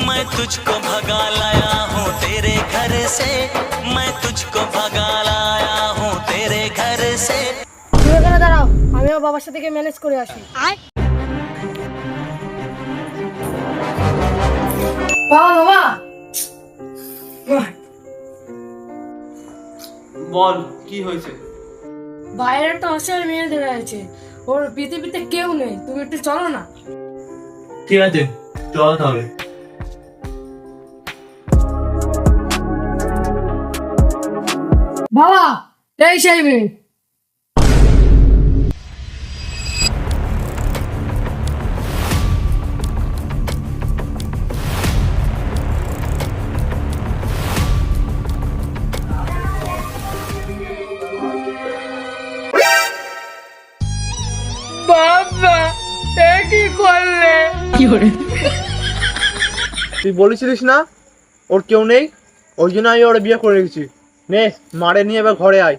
मैं तुझको भगा लाया हूँ तेरे घर से, मैं तुझको भगा लाया हूँ तेरे घर से। তুমি এখানে দাঁড়াও, আমি আমার বাবার সাথে গিয়ে ম্যানেজ করে আসি। বাবা বাবা, বল কি হয়েছে? বাইরে একটা অসহায় মেয়ে দেখা যাচ্ছে, ওর পৃথিবীতে কেউ নেই, তুমি একটু চলো না। ঠিক আছে চল তাহলে। বাবা, এই সেই মেয়ে। বাবা, এ কি করলে? তুই বলেছিলিস না ওর কেউ নেই, ওই জন্য আমি ওর বিয়ে করে রেখেছি। নে মারে নিয়ে এবার ঘরে আয়।